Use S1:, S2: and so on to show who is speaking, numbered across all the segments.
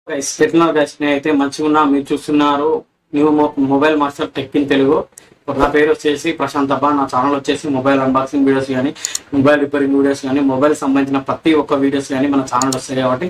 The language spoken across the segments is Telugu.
S1: గైస్ ఎట్లా గైస్ నేనైతే మంచిగా ఉన్నా. మీరు చూస్తున్నారు new mobile master tech in Telugu. నా పేరు వచ్చేసి ప్రశాంత్ అబ్బా. నా ఛానల్ వచ్చేసి మొబైల్ అన్బాక్సింగ్ వీడియోస్ కానీ, మొబైల్ రిపేరింగ్ వీడియోస్ కానీ, మొబైల్ సంబంధించిన ప్రతి ఒక్క వీడియోస్ కానీ మన ఛానల్ వస్తాయి. కాబట్టి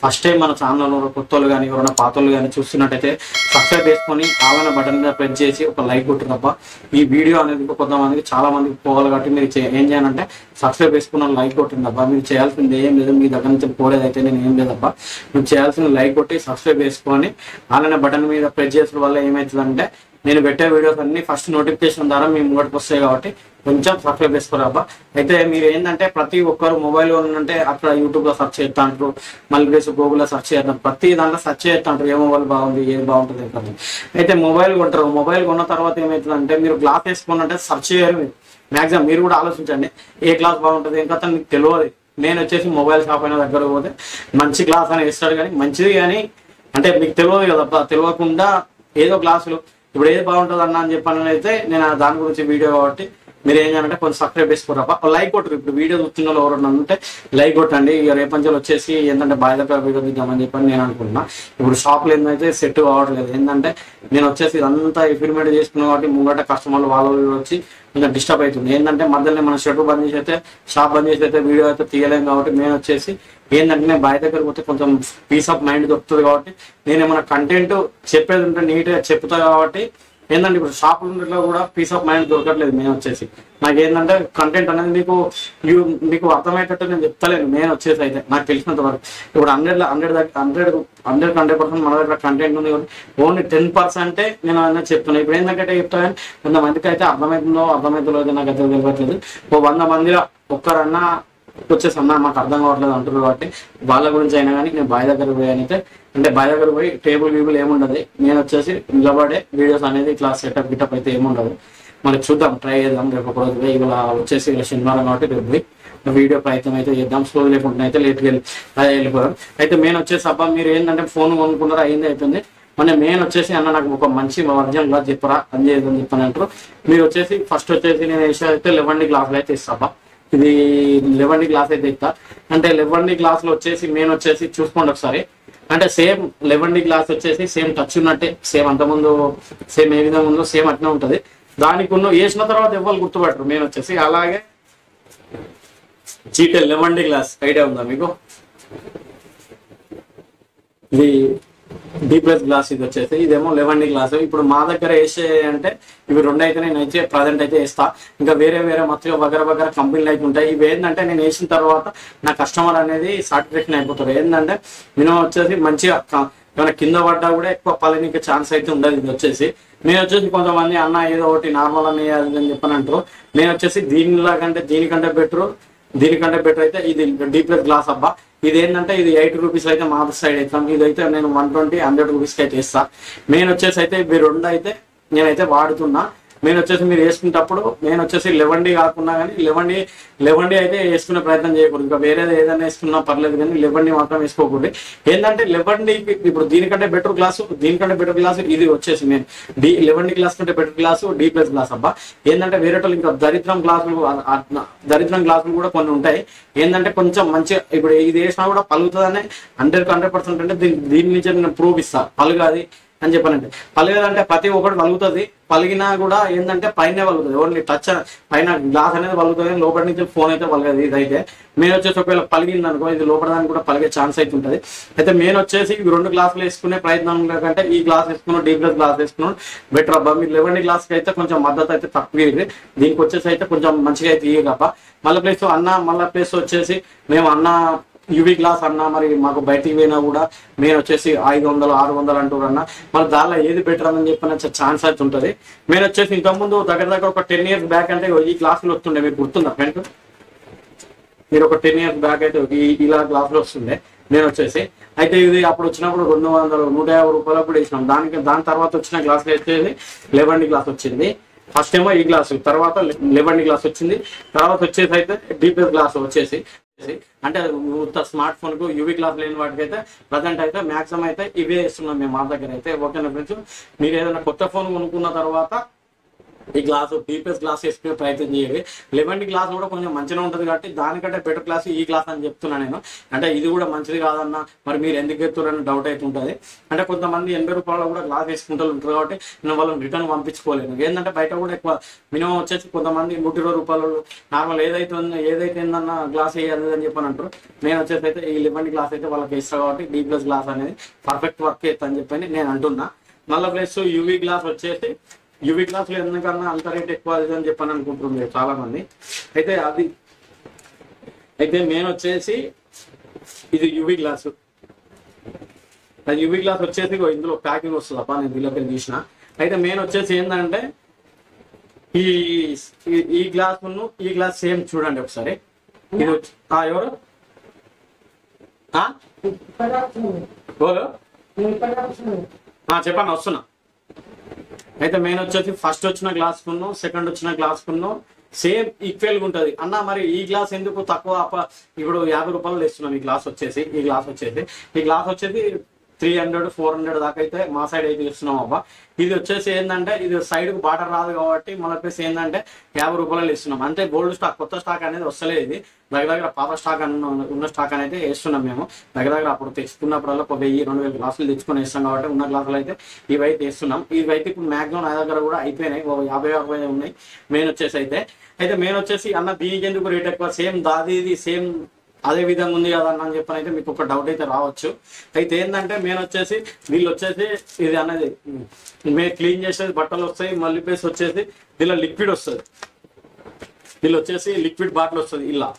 S1: ఫస్ట్ టైం మన ఛానల్లో కొత్తలు కానీ ఎవరైనా పాతలు కానీ చూస్తున్నట్టయితే సబ్స్క్రైబ్ చేసుకొని ఆలన బటన్ మీద ప్రెస్ చేసి ఒక లైక్ కొట్టు తప్ప ఈ వీడియో అనేది కొంతమందికి చాలా మందికి పోవాలి. కాబట్టి మీరు ఏం చేయాలంటే సబ్స్క్రైబ్ చేసుకున్న లైక్ కొట్టింది తప్ప మీరు చేయాల్సింది ఏం లేదు. మీ దగ్గర నుంచి పోలేదైతే నేను ఏం లేదప్ప. మీరు చేయాల్సింది లైక్ కొట్టి సబ్స్క్రైబ్ చేసుకొని ఆలన బటన్ మీద ప్రెస్ చేసిన వల్ల ఏమవుతుందంటే నేను పెట్టే వీడియోస్ అన్ని ఫస్ట్ నోటిఫికేషన్ ద్వారా మీ ముంగటికి వస్తాయి. కాబట్టి కొంచెం సబ్స్క్రైబ్ చేసుకోరాబ్బా. అయితే మీరు ఏంటంటే ప్రతి ఒక్కరు మొబైల్ అంటే అక్కడ యూట్యూబ్లో సెర్చ్ చేస్తా అంటారు, మళ్ళీ ప్లేస్ గూగుల్లో సెర్చ్ చేస్తాం, ప్రతి దాంట్లో సెర్చ్ చేస్తా అంటారు ఏ మొబైల్ బాగుంది ఏది బాగుంటుంది కదా. అయితే మొబైల్ కొంటారు. మొబైల్ కొన్న తర్వాత ఏమవుతుందంటే మీరు గ్లాస్ వేసుకున్నట్టే సెర్చ్ చేయరు. మీరు మ్యాక్సిమం మీరు కూడా ఆలోచించండి ఏ గ్లాస్ బాగుంటుంది ఏం కదా మీకు తెలియదు. నేను వచ్చేసి మొబైల్ షాప్ అయిన దగ్గర పోతే మంచి గ్లాస్ అని వేస్తాడు కానీ మంచిది కానీ అంటే మీకు తెలియదు కదా. తెలియకుండా ఏదో గ్లాసులు ఇప్పుడు ఏది బాగుంటుంది అన్న అని చెప్పాను అయితే నేను దాని గురించి వీడియో కాబట్టి మీరు ఏం చేయాలంటే కొంచెం సబ్స్క్రైబ్ చేసుకోరా, లైక్ కొట్టరు. ఇప్పుడు వీడియో చూస్తున్న వాళ్ళు ఎవరన్నా ఉంటే లైక్ కొట్టండి. ఇక రేపంచాలు వచ్చేసి ఏంటంటే బాయ్ దగ్గర వీడియో తీద్దామని చెప్పని నేను అనుకుంటున్నా. ఇప్పుడు షాప్లో ఏంటంటే సెట్ కావట్లేదు. ఏంటంటే నేను వచ్చేసి ఇదంతా ఎఫిర్మెంట్ చేసుకున్నాను కాబట్టి ముంగట కస్టమర్లు వాళ్ళు వచ్చి కొంచెం డిస్టర్బ్ అవుతుంది. ఏంటంటే మధ్యలో మన షర్ట్ బంద్ చేసి అయితే షాప్ బంద్ చేసి అయితే వీడియో అయితే తీయలేము. కాబట్టి నేను వచ్చేసి ఏంటంటే నేను బాయ్ దగ్గర పోతే కొంచెం పీస్ ఆఫ్ మైండ్ దొరుకుతుంది. కాబట్టి నేను ఏమైనా కంటెంట్ చెప్పేది ఉంటే నీట్గా చెప్తా. కాబట్టి ఏంటంటే ఇప్పుడు షాపులో కూడా పీస్ ఆఫ్ మైండ్ దొరకట్లేదు. నేను వచ్చేసి నాకు ఏంటంటే కంటెంట్ అనేది మీకు అర్థమయ్యేటట్టు నేను చెప్తలేను. నేను వచ్చేసి అయితే నాకు తెలిసినంత వరకు ఇప్పుడు 100% మన దగ్గర కంటెంట్ ఉంది. ఓన్లీ 10% నేను అనేది చెప్తున్నాను. ఇప్పుడు ఏంటంటే చెప్తాను కొంతమందికి అయితే అర్థమవుతుందో నాకు అయితే తెలియట్లేదు. 100 మందిలో ఒక్కరన్నా వచ్చేసి అన్న మాకు అర్థం కావట్లేదు అంటున్నారు. కాబట్టి వాళ్ళ గురించి అయినా కానీ నేను బాయ్ దగ్గర పోయానైతే అంటే బాయ్ దగ్గర పోయి టేబుల్ ఏముండదు. నేను వచ్చేసి నిలబడే వీడియోస్ అనేది ఇట్లా సెటప్ గిటప్ అయితే ఏముండదు. మరి చూద్దాం, ట్రై చేద్దాం. రేపు ఒక రోజు ఇలా వచ్చేసి ఇలా శనివారం కాబట్టి రేపు పోయి వీడియో ప్రయత్నం అయితే చేద్దాం. స్లో లేకుండా అయితే లేట్గా వెళ్ళిపోయాం. అయితే మెయిన్ వచ్చేసి అబ్బా మీరు ఏంటంటే ఫోన్ కొనుక్కున్నారా అయింది అయిపోయింది. మన మెయిన్ వచ్చేసి అన్న నాకు ఒక మంచి వర్జన్ గా చెప్పరా అని చేయదని చెప్పని అంటారు. మీరు వచ్చేసి ఫస్ట్ వచ్చేసి నేను వేసే అయితే 11 గ్లాసులు అయితే ఇస్తాబ్బా. ఇది 11 గ్లాస్ అయితే ఇస్తా. అంటే 11 గ్లాసులు వచ్చేసి మెయిన్ వచ్చేసి చూసుకోండి ఒకసారి. అంటే సేమ్ 11 గ్లాస్ వచ్చేసి సేమ్ టచ్ ఉన్నట్టే సేమ్ అంతకుముందు సేమ్ ఏ విధంగా ఉందో సేమ్ అట్నే ఉంటుంది. దానికి ఉన్న వేసిన తర్వాత ఎవరు గుర్తుపట్టరు. మెయిన్ వచ్చేసి అలాగే జీటెల్ 11 గ్లాస్ ఐడియా ఉందా మీకు? ఇది D+ గ్లాస్ ఇది వచ్చేసి ఇదేమో 11 గ్లాస్. ఇప్పుడు మా దగ్గర వేసే అంటే ఇవి 2 అయితే నేను అయితే ప్రజెంట్ అయితే వేస్తా. ఇంకా వేరే మొత్తం వగర కంపెనీలు అయితే ఉంటాయి. ఇవి ఏంటంటే నేను వేసిన తర్వాత నా కస్టమర్ అనేది సాటిస్ఫాక్షన్ అయిపోతారు. ఏంటంటే మినిమం వచ్చేసి మంచిగా ఏమైనా కింద పడ్డా కూడా ఎక్కువ పలనికి ఛాన్స్ అయితే ఉండదు. ఇది వచ్చేసి నేను వచ్చేసి కొంతమంది అన్న ఏదో ఒకటి నార్మల్ అని అని చెప్పని అంటారు. నేను వచ్చేసి దీనికంటే బెటర్ అయితే ఇది D+ గ్లాస్ అబ్బా. ఇది ఏంటంటే ఇది 80 రూపీస్ అయితే మా సైడ్ అవుతాం. ఇదైతే నేను 120-100 రూపీస్కి అయితే ఇస్తా. నేను వచ్చేసి అయితే ఇవి 2 అయితే నేనైతే వాడుతున్నా. నేను వచ్చేసి మీరు వేసుకునేటప్పుడు నేను వచ్చేసి 11 కాకుండా కానీ 11 అయితే వేసుకునే ప్రయత్నం చేయకూడదు. ఇంకా వేరేది ఏదైనా వేసుకున్నా పర్లేదు కానీ 11 మాత్రం వేసుకోకూడదు. ఏంటంటే 11 ఇప్పుడు దీనికంటే బెటర్ గ్లాసు ఇది వచ్చేసి నేను 11 గ్లాస్ కంటే బెటర్ గ్లాసు D+ గ్లాస్ అబ్బా. ఏంటంటే వేరే ఇంకా దరిద్రం గ్లాసులు కూడా కొన్ని ఉంటాయి. ఏంటంటే కొంచెం మంచిగా ఇప్పుడు ఇది వేసినా కూడా పలుగుతుందని 100% అంటే దీని నుంచి నేను ప్రూఫ్ ఇస్తా పలుగాది అని చెప్పానంటే. పలిగదంటే ప్రతి ఒక్కటి పలుగుతుంది. పలిగినా కూడా ఏంటంటే పైన పలుగుతుంది. ఓన్లీ టచ్ పైన గ్లాస్ అనేది పలుగుతుంది. లోపల నుంచి ఫోన్ అయితే పలగదు. ఇదైతే మెయిన్ వచ్చేసి ఒకవేళ పలిగింది అనుకో ఇది లోపల దానికి కూడా పలిగే ఛాన్స్ అయితే ఉంటుంది. అయితే మెయిన్ వచ్చేసి ఇవి 2 గ్లాసులు వేసుకునే ప్రయత్నం కంటే ఈ గ్లాస్ వేసుకున్నాం D+ గ్లాస్ వేసుకున్నాం బెటర్ అబ్బా. మీరు 11 గ్లాస్కి అయితే కొంచెం మద్దతు అయితే తక్కువ. దీనికి వచ్చేసి అయితే కొంచెం మంచిగా అయితే ఇయ్యగబ్బా. మళ్ళీ ప్లేస్ వచ్చేసి మేము యూవీ గ్లాస్ అన్నా మరి మాకు బయటికి పోయినా కూడా మేము వచ్చేసి 500-600 అంటారు అన్న. మరి దానిలో ఏది బెటర్ అని చెప్పిన ఛాన్స్ అయితే ఉంటుంది. మేము వచ్చేసి ఇంతకుముందు దగ్గర ఒక 10 years బ్యాక్ అంటే ఈ గ్లాసులు వస్తుండే. మీకు గుర్తుందా ఫ్రెండ్? మీరు ఒక 10 years బ్యాక్ అయితే ఇలా గ్లాసులు వస్తుండే. నేను వచ్చేసి అయితే ఇది అప్పుడు వచ్చినప్పుడు 200-150 రూపాయలు కూడా వేసినాం. దాని తర్వాత వచ్చిన గ్లాస్ అయితే 11 గ్లాస్ వచ్చింది. ఫస్ట్ ఏమో ఈ గ్లాసు, తర్వాత 11 గ్లాస్ వచ్చింది. తర్వాత వచ్చేసి అయితే D+ గ్లాస్ వచ్చేసి అంటే స్మార్ట్ ఫోన్ కు యూవీ గ్లాస్ లేని వాటికి అయితే ప్రజెంట్ అయితే మాక్సిమం అయితే ఇవే ఇస్తున్నాం మేము మా దగ్గర అయితే. ఓకేనా ఫ్రెండ్స్, మీరు ఏదైనా కొత్త ఫోన్ కొనుక్కున్న తర్వాత ఈ గ్లాసు డీప్లెస్ గ్లాస్ వేసుకునే ప్రయత్నం చేయాలి. 11D గ్లాస్ కూడా కొంచెం మంచిగా ఉంటుంది కాబట్టి దానికంటే బెటర్ క్లాస్ ఈ గ్లాస్ అని చెప్తున్నా నేను. అంటే ఇది కూడా మంచిది కాదన్న మరి మీరు ఎందుకు ఎత్తురని డౌట్ అవుతుంటుంది. అంటే కొంతమంది 80 రూపాయలు కూడా గ్లాస్ వేసుకుంటూ ఉంటారు కాబట్టి నేను వాళ్ళని రిటర్న్ పంపించుకోలేను. ఏంటంటే బయట కూడా ఎక్కువ మినిమం వచ్చేసి కొంతమంది 120 రూపాయలు నార్మల్ ఏదైతే ఏందన్న గ్లాస్ వేయాలి అని చెప్పని అంటారు. నేను వచ్చేసి అయితే ఈ 11D గ్లాస్ అయితే వాళ్ళకి ఇస్తాను కాబట్టి డీప్లెస్ గ్లాస్ అనేది పర్ఫెక్ట్ వర్క్ చేస్తా అని చెప్పని నేను అంటున్నా. మళ్ళీ ప్లస్ యూవీ గ్లాస్ వచ్చేసి యూవీ గ్లాసులు ఎందుకన్నా అంత రేట్ ఎక్కువ అని చెప్పని అనుకుంటున్నారు చాలా మంది. అయితే మెయిన్ వచ్చేసి ఇది యూవీ గ్లాసు. అది యూవీ గ్లాస్ వచ్చేసి ఇందులో ప్యాకింగ్ వస్తుంది అప్ప నేను దీనిలోకి తీసిన. అయితే మెయిన్ వచ్చేసి ఏంటంటే ఈ గ్లాస్ ఈ గ్లాస్ సేమ్ చూడండి ఒకసారి. ఇది వచ్చి ఎవరు చెప్పండి వస్తున్నా. అయితే మెయిన్ వచ్చేసి ఫస్ట్ వచ్చిన గ్లాస్ కును సెకండ్ వచ్చిన గ్లాస్ కును సేమ్ ఈక్వల్ గా ఉంటది అన్న. మరి ఈ గ్లాస్ ఎందుకు తక్కువ ఇప్పుడు 50 రూపాయలు ఇస్తున్నాం. ఈ గ్లాస్ వచ్చేసి 300-400 దాకా అయితే మా సైడ్ అయితే ఇస్తున్నాం అబ్బా. ఇది వచ్చేసి ఏంటంటే ఇది సైడ్ కు బాటర్ రాదు కాబట్టి మన ప్లేస్ ఏంటంటే 50 రూపాయలు ఇస్తున్నాం. అంటే గోల్డ్ స్టాక్ కొత్త స్టాక్ అనేది వస్తలేదు. ఇది దగ్గర పాత స్టాక్ ఉన్న స్టాక్ అనేది వేస్తున్నాం మేము. దగ్గర అప్పుడు తెచ్చుకున్నప్పుడల్లా 1000-2000 గ్లాసులు తెచ్చుకొని వేస్తాం కాబట్టి ఉన్న గ్లాసులు అయితే ఇవైతే వేస్తున్నాం. ఇవైతే ఇప్పుడు మాక్సిమం నా దగ్గర కూడా అయిపోయినాయి. 50 ఉన్నాయి మెయిన్ వచ్చేసి. అయితే మెయిన్ వచ్చేసి అన్న దీనికి ఎందుకు రేట్ ఎక్కువ సేమ్ దాది సేమ్ అదే విధంగా ఉంది కదా అని చెప్పని అయితే మీకు ఒక డౌట్ అయితే రావచ్చు. అయితే ఏంటంటే మెయిన్ వచ్చేసి వీళ్ళు వచ్చేసి ఇది అనేది మేము క్లీన్ చేసేది బట్టలు వస్తాయి. మళ్ళీ ప్లేస్ వచ్చేసి దీనిలో లిక్విడ్ వస్తుంది. దీనిలో వచ్చేసి లిక్విడ్ బాటిల్ వస్తుంది. ఇలా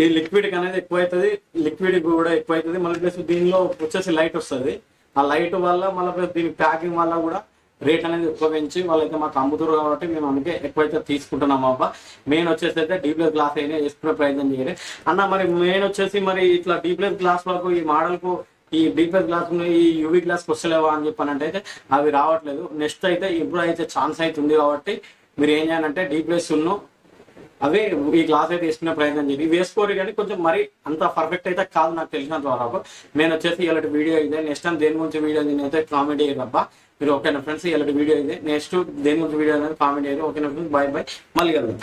S1: ఈ లిక్విడ్ అనేది ఎక్కువ అవుతుంది, లిక్విడ్ కూడా ఎక్కువ అవుతుంది. మళ్ళీ ప్లేస్ దీనిలో వచ్చేసి లైట్ వస్తుంది. ఆ లైట్ వల్ల మళ్ళీ ప్లేస్ దీని ప్యాకింగ్ వల్ల కూడా రేట్ అనేది ఎక్కువ పెంచి వాళ్ళైతే మాకు అమ్ముతారు కాబట్టి మేము అందుకే ఎక్కువైతే తీసుకుంటున్నాం అబ్బా. మెయిన్ వచ్చేసి అయితే డీప్లెస్ గ్లాస్ అయినా వేసుకునే ప్రయత్నం చేయాలి అన్న. మరి మెయిన్ వచ్చేసి మరి ఇట్లా డీప్లెస్ గ్లాస్ వరకు ఈ మోడల్కు ఈ డీప్లెస్ గ్లాస్ ఈ యూవీ గ్లాస్కి వస్తలేవా అని చెప్పానంటే అయితే అవి రావట్లేదు. నెక్స్ట్ అయితే ఇప్పుడు అయితే ఛాన్స్ అవుతుంది కాబట్టి మీరు ఏం చేయాలంటే డీప్లెస్ అవే ఈ గ్లాస్ అయితే వేసుకునే ప్రయత్నం చేయండి. వేసుకోరు కానీ కొంచెం మరి అంత పర్ఫెక్ట్ అయితే కాదు నాకు తెలిసినంత వరకు. నేను వచ్చేసి ఇలాంటి వీడియో అయితే నెక్స్ట్ టైం దేని గురించి వీడియో అయితే కామెంట్ చేయరబ్బా మీరు. ఓకేనా ఫ్రెండ్స్, ఇలాంటి వీడియో అయితే నెక్స్ట్ దేని గురించి వీడియో అనేది కామెంట్ చేయాలి. ఓకేనా ఫ్రెండ్స్, బాయ్ మళ్ళీ కలుద్దాం.